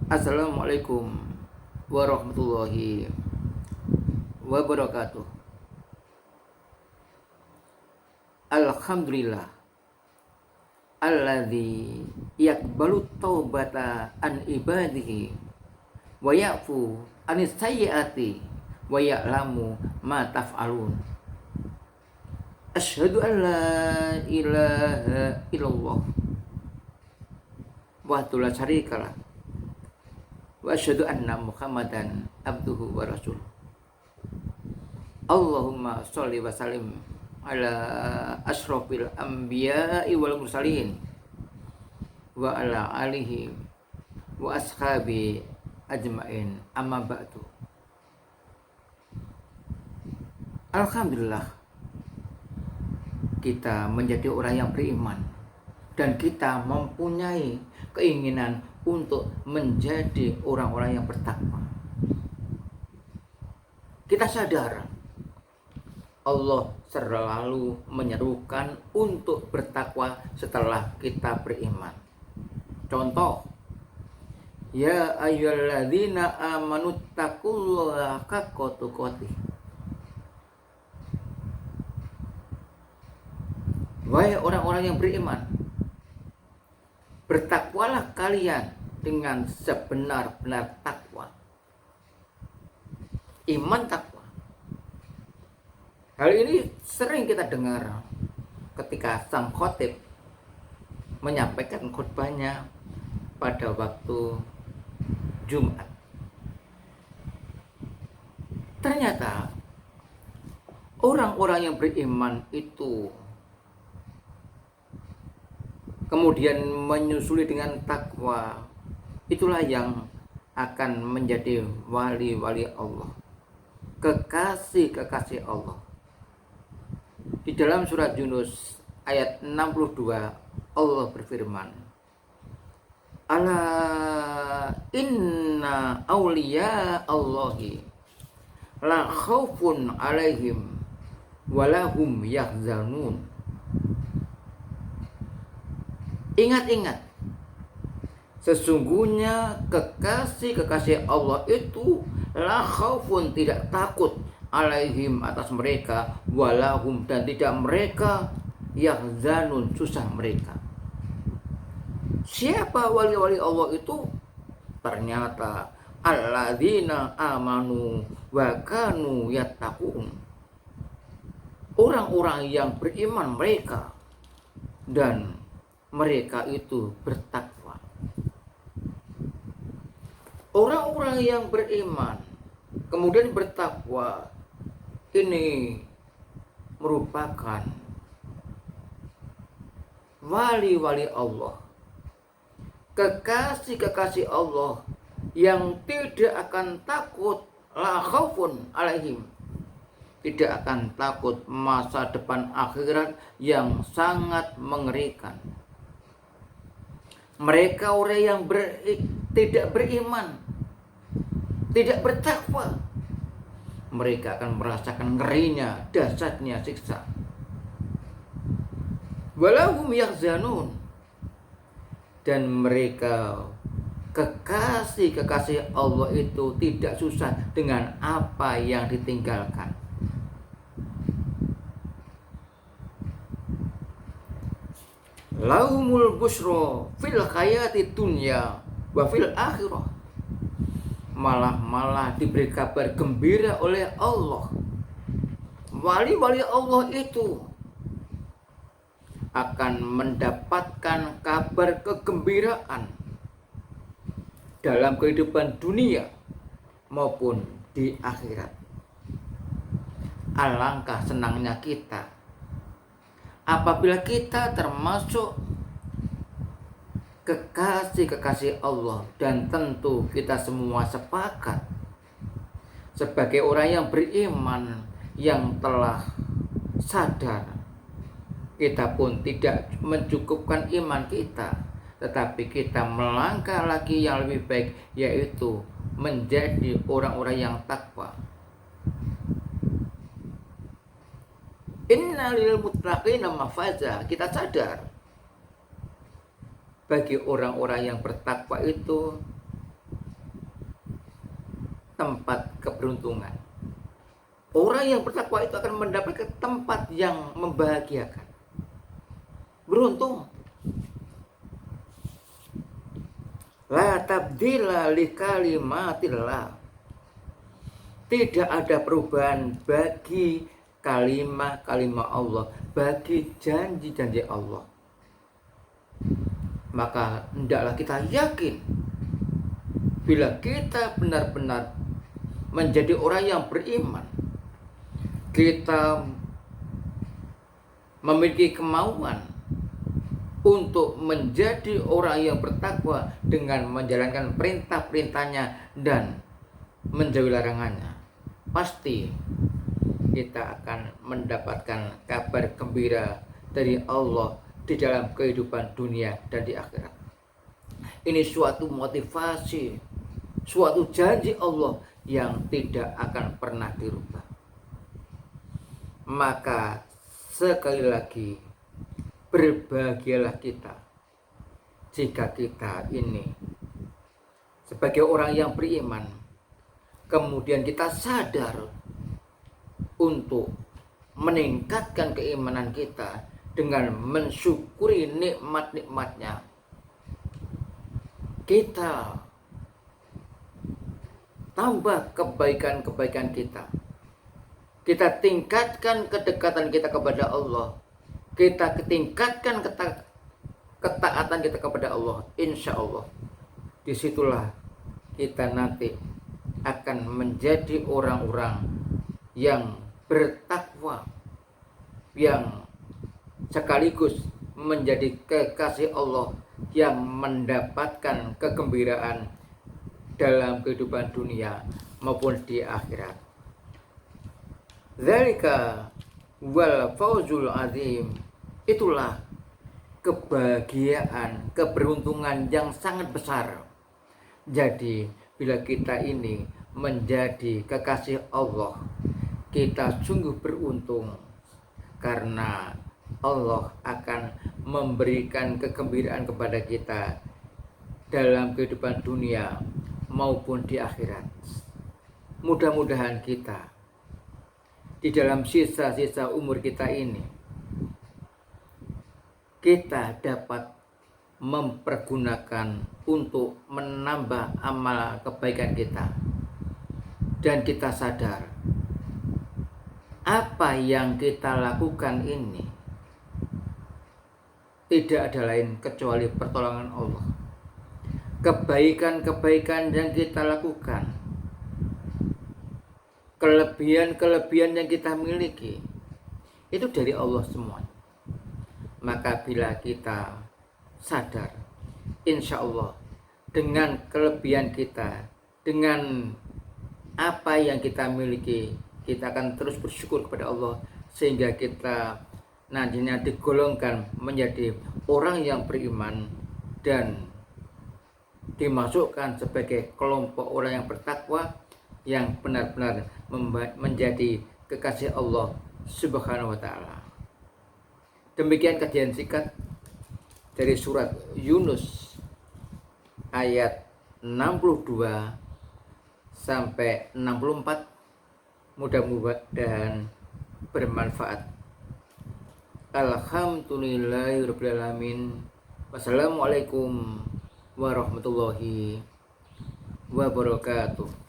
Assalamualaikum warahmatullahi wabarakatuh. Alhamdulillah alladzi yaqbalu taubata an ibadihi wa ya'fu anis sayyiati wa ya'lamu ma taf'alun. Asyhadu an la ilaha illallah wahdahu la syarikalah wa asyhadu anna Muhammadan abduhu wa rasuluh. Allahumma sholli wa sallim ala asrofil anbiya'i wal mursalin wa ala alihi wa ashabi ajmain, amma ba'du. Alhamdulillah, kita menjadi orang yang beriman dan kita mempunyai keinginan untuk menjadi orang-orang yang bertakwa. Kita sadar Allah selalu menyerukan untuk bertakwa setelah kita beriman. Contoh, ya ayyuhalladzina amanu taqullaha haqqa tuqatih. Wahai orang-orang yang beriman, bertakwalah kalian dengan sebenar-benar takwa. Iman takwa. Hal ini sering kita dengar ketika sang khotib menyampaikan khutbahnya pada waktu Jumat. Ternyata orang-orang yang beriman itu kemudian menyusuli dengan takwa, itulah yang akan menjadi wali-wali Allah, kekasih-kekasih Allah. Di dalam surat Yunus ayat 62 Allah berfirman, ala inna awliya Allahi la khaufun alaihim walahum yahzanun. Ingat-ingat, sesungguhnya kekasih-kekasih Allah itu la khaufun, tidak takut, alaihim, atas mereka, walahum, dan tidak mereka yahzanun, susah mereka. Siapa wali-wali Allah itu? Ternyata alladzina amanu wa kanu yattaqun, orang-orang yang beriman mereka dan mereka itu bertakwa. Orang-orang yang beriman kemudian bertakwa ini merupakan wali-wali Allah, kekasih-kekasih Allah yang tidak akan takut, la khaufun alaihim, tidak akan takut masa depan akhirat yang sangat mengerikan. Mereka orang yang tidak beriman, tidak bertakwa, mereka akan merasakan ngerinya, dahsyatnya siksa. Walahum yahzanun, dan mereka kekasih-kekasih Allah itu tidak susah dengan apa yang ditinggalkan. Lahumul busra fil hayati dunya wa fil akhirah, malah diberi kabar gembira oleh Allah. Wali-wali Allah itu akan mendapatkan kabar kegembiraan dalam kehidupan dunia maupun di akhirat. Alangkah senangnya kita apabila kita termasuk kekasih-kekasih Allah, dan tentu kita semua sepakat sebagai orang yang beriman yang telah sadar kita pun tidak mencukupkan iman kita, tetapi kita melangkah lagi yang lebih baik, yaitu menjadi orang-orang yang takwa. Inna lil muttaqina mafaza. Kita sadar bagi orang-orang yang bertakwa itu tempat keberuntungan. Orang yang bertakwa itu akan mendapatkan tempat yang membahagiakan. Beruntung. La tabdila li kalimatillah. Tidak ada perubahan bagi kalimat-kalimat Allah, bagi janji-janji Allah. Maka hendaklah kita yakin, bila kita benar-benar menjadi orang yang beriman, kita memiliki kemauan untuk menjadi orang yang bertakwa dengan menjalankan perintah-perintahnya dan menjauhi larangannya, pasti kita akan mendapatkan kabar gembira dari Allah di dalam kehidupan dunia dan di akhirat. Ini suatu motivasi, suatu janji Allah yang tidak akan pernah dirubah. Maka sekali lagi, berbahagialah kita jika kita ini sebagai orang yang beriman, kemudian kita sadar untuk meningkatkan keimanan kita dengan mensyukuri nikmat-nikmatnya. Kita tambah kebaikan-kebaikan kita. Kita tingkatkan kedekatan kita kepada Allah. Kita tingkatkan ketaatan kita kepada Allah. Insya Allah, disitulah kita nanti akan menjadi orang-orang yang bertakwa, yang sekaligus menjadi kekasih Allah, yang mendapatkan kegembiraan dalam kehidupan dunia maupun di akhirat. Dzalika wal fawzul azim. Itulah kebahagiaan, keberuntungan yang sangat besar. Jadi bila kita ini menjadi kekasih Allah, kita sungguh beruntung, karena Allah akan memberikan kegembiraan kepada kita dalam kehidupan dunia maupun di akhirat. Mudah-mudahan kita di dalam sisa-sisa umur kita ini, kita dapat mempergunakan untuk menambah amal kebaikan kita, dan kita sadar apa yang kita lakukan ini tidak ada lain kecuali pertolongan Allah. Kebaikan-kebaikan yang kita lakukan, kelebihan-kelebihan yang kita miliki, itu dari Allah semua. Maka bila kita sadar, insya Allah dengan kelebihan kita, dengan apa yang kita miliki, kita akan terus bersyukur kepada Allah, sehingga kita nantinya digolongkan menjadi orang yang beriman dan dimasukkan sebagai kelompok orang yang bertakwa, yang benar-benar menjadi kekasih Allah Subhanahu wa ta'ala. Demikian kajian singkat dari surat Yunus ayat 62 sampai 64. Mudah-mudahan bermanfaat. Alhamdulillahirabbil alamin. Wassalamualaikum warahmatullahi wabarakatuh.